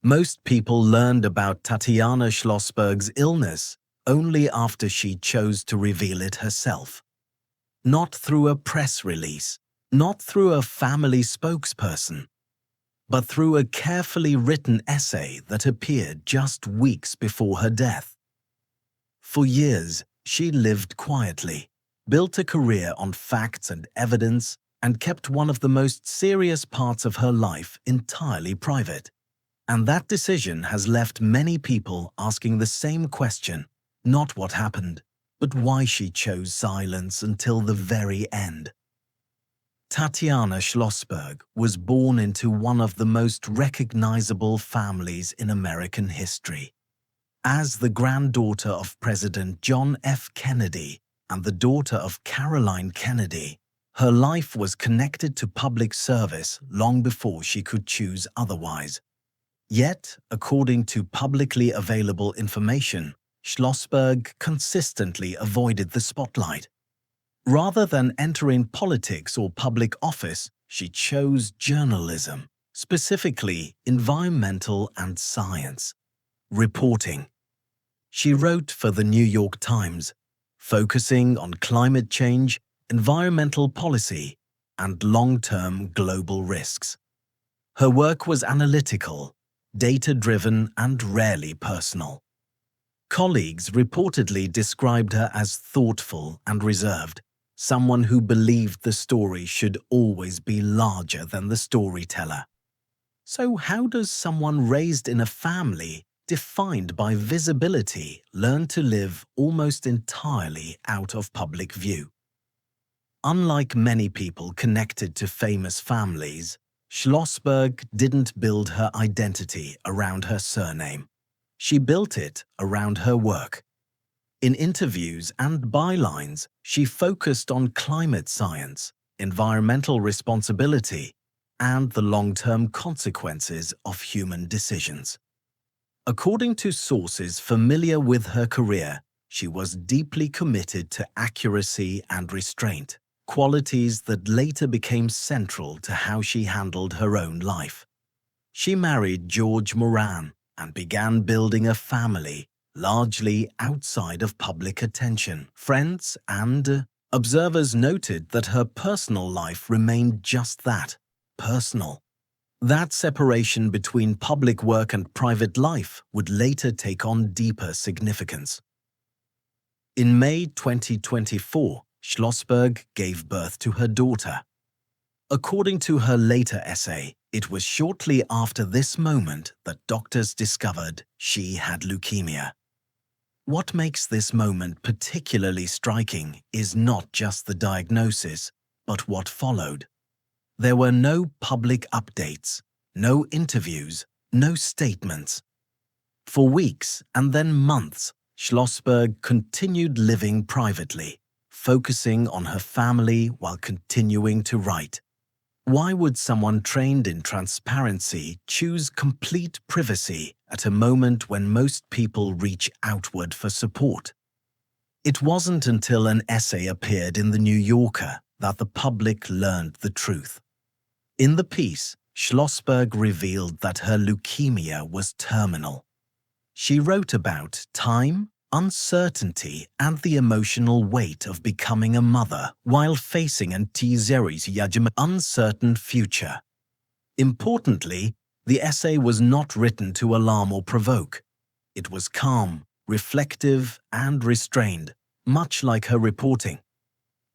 Most people learned about Tatiana Schlossberg's illness only after she chose to reveal it herself. Not through a press release, not through a family spokesperson, but through a carefully written essay that appeared just weeks before her death. For years, she lived quietly, built a career on facts and evidence, and kept one of the most serious parts of her life entirely private. And that decision has left many people asking the same question, not what happened, but why she chose silence until the very end. Tatiana Schlossberg was born into one of the most recognizable families in American history. As the granddaughter of President John F. Kennedy and the daughter of Caroline Kennedy, her life was connected to public service long before she could choose otherwise. Yet, according to publicly available information, Schlossberg consistently avoided the spotlight. Rather than entering politics or public office, she chose journalism, specifically environmental and science reporting. She wrote for the New York Times, focusing on climate change, environmental policy, and long-term global risks. Her work was analytical, data-driven, and rarely personal. Colleagues reportedly described her as thoughtful and reserved, someone who believed the story should always be larger than the storyteller. So how does someone raised in a family defined by visibility learn to live almost entirely out of public view? Unlike many people connected to famous families, Schlossberg didn't build her identity around her surname. She built it around her work. In interviews and bylines, she focused on climate science, environmental responsibility, and the long-term consequences of human decisions. According to sources familiar with her career, she was deeply committed to accuracy and restraint, qualities that later became central to how she handled her own life. She married George Moran and began building a family largely outside of public attention. Friends and observers noted that her personal life remained just that, personal. That separation between public work and private life would later take on deeper significance. In May 2024, Schlossberg gave birth to her daughter. According to her later essay, it was shortly after this moment that doctors discovered she had leukemia. What makes this moment particularly striking is not just the diagnosis, but what followed. There were no public updates, no interviews, no statements. For weeks and then months, Schlossberg continued living privately, focusing on her family while continuing to write. Why would someone trained in transparency choose complete privacy at a moment when most people reach outward for support? It wasn't until an essay appeared in The New Yorker that the public learned the truth. In the piece, Schlossberg revealed that her leukemia was terminal. She wrote about time, uncertainty, and the emotional weight of becoming a mother while facing an uncertain future. Importantly, the essay was not written to alarm or provoke. It was calm, reflective, and restrained, much like her reporting.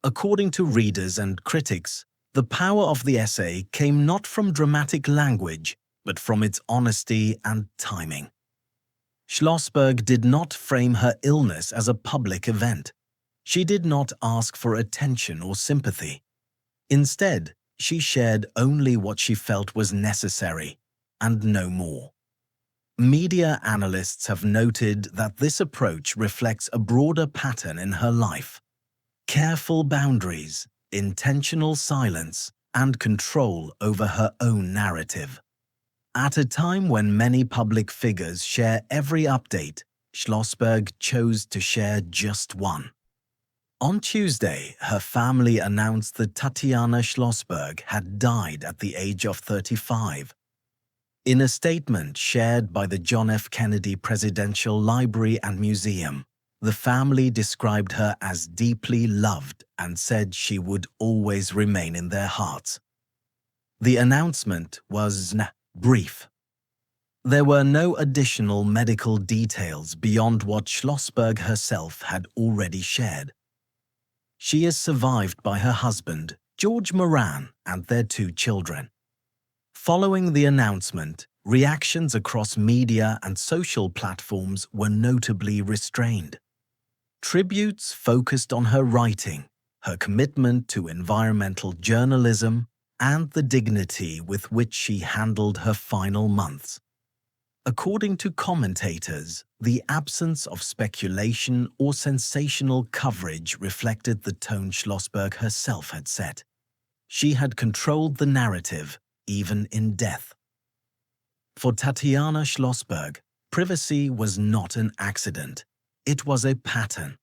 According to readers and critics, the power of the essay came not from dramatic language, but from its honesty and timing. Schlossberg did not frame her illness as a public event. She did not ask for attention or sympathy. Instead, she shared only what she felt was necessary, and no more. Media analysts have noted that this approach reflects a broader pattern in her life. Careful boundaries, intentional silence, and control over her own narrative. At a time when many public figures share every update, Schlossberg chose to share just one. On Tuesday, her family announced that Tatiana Schlossberg had died at the age of 35. In a statement shared by the John F. Kennedy Presidential Library and Museum, the family described her as deeply loved and said she would always remain in their hearts. The announcement was brief. There were no additional medical details beyond what Schlossberg herself had already shared. She is survived by her husband, George Moran, and their 2 children. Following the announcement, reactions across media and social platforms were notably restrained. Tributes focused on her writing, her commitment to environmental journalism, and the dignity with which she handled her final months. According to commentators, the absence of speculation or sensational coverage reflected the tone Schlossberg herself had set. She had controlled the narrative, even in death. For Tatiana Schlossberg, privacy was not an accident. It was a pattern.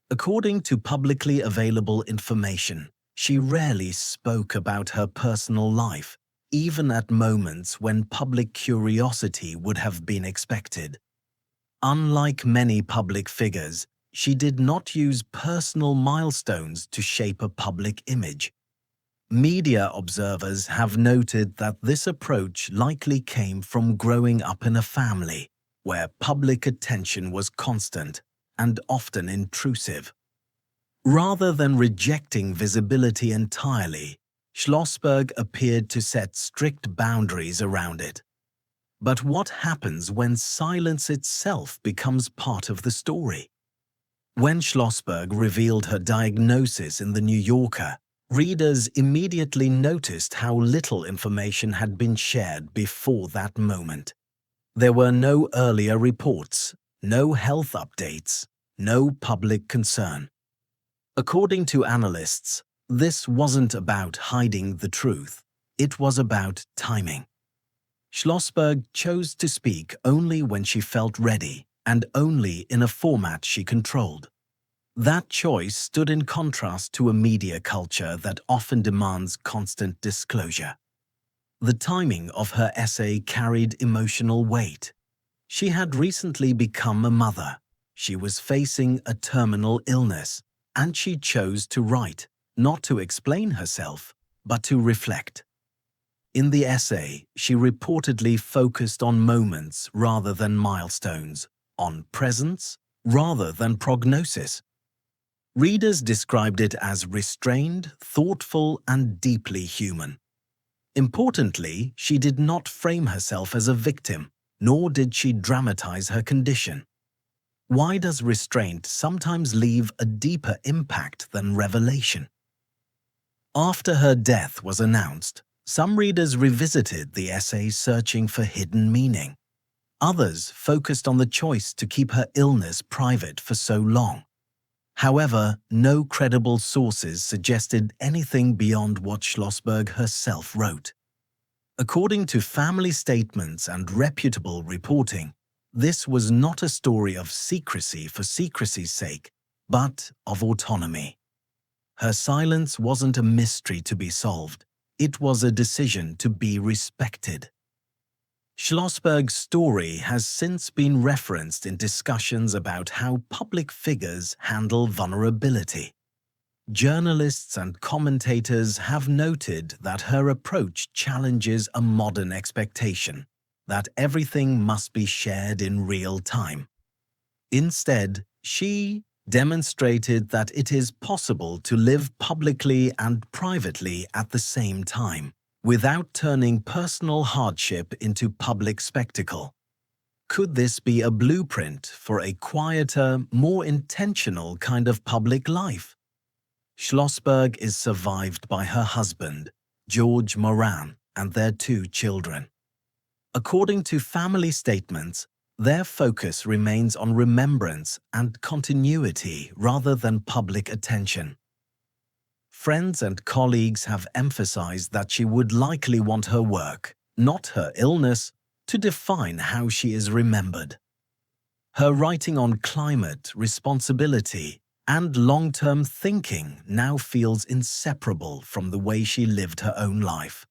According to publicly available information, she rarely spoke about her personal life, even at moments when public curiosity would have been expected. Unlike many public figures, she did not use personal milestones to shape a public image. Media observers have noted that this approach likely came from growing up in a family where public attention was constant and often intrusive. Rather than rejecting visibility entirely, Schlossberg appeared to set strict boundaries around it. But what happens when silence itself becomes part of the story? When Schlossberg revealed her diagnosis in The New Yorker, readers immediately noticed how little information had been shared before that moment. There were no earlier reports, no health updates, no public concern. According to analysts, this wasn't about hiding the truth. It was about timing. Schlossberg chose to speak only when she felt ready and only in a format she controlled. That choice stood in contrast to a media culture that often demands constant disclosure. The timing of her essay carried emotional weight. She had recently become a mother. She was facing a terminal illness, and she chose to write, not to explain herself, but to reflect. In the essay, she reportedly focused on moments rather than milestones, on presence rather than prognosis. Readers described it as restrained, thoughtful, and deeply human. Importantly, she did not frame herself as a victim, nor did she dramatize her condition. Why does restraint sometimes leave a deeper impact than revelation? After her death was announced, some readers revisited the essay searching for hidden meaning. Others focused on the choice to keep her illness private for so long. However, no credible sources suggested anything beyond what Schlossberg herself wrote. According to family statements and reputable reporting, this was not a story of secrecy for secrecy's sake, but of autonomy. Her silence wasn't a mystery to be solved. It was a decision to be respected. Schlossberg's story has since been referenced in discussions about how public figures handle vulnerability. Journalists and commentators have noted that her approach challenges a modern expectation that everything must be shared in real time. Instead, she demonstrated that it is possible to live publicly and privately at the same time, without turning personal hardship into public spectacle. Could this be a blueprint for a quieter, more intentional kind of public life? Schlossberg is survived by her husband, George Moran, and their 2 children. According to family statements, their focus remains on remembrance and continuity rather than public attention. Friends and colleagues have emphasized that she would likely want her work, not her illness, to define how she is remembered. Her writing on climate, responsibility, and long-term thinking now feels inseparable from the way she lived her own life.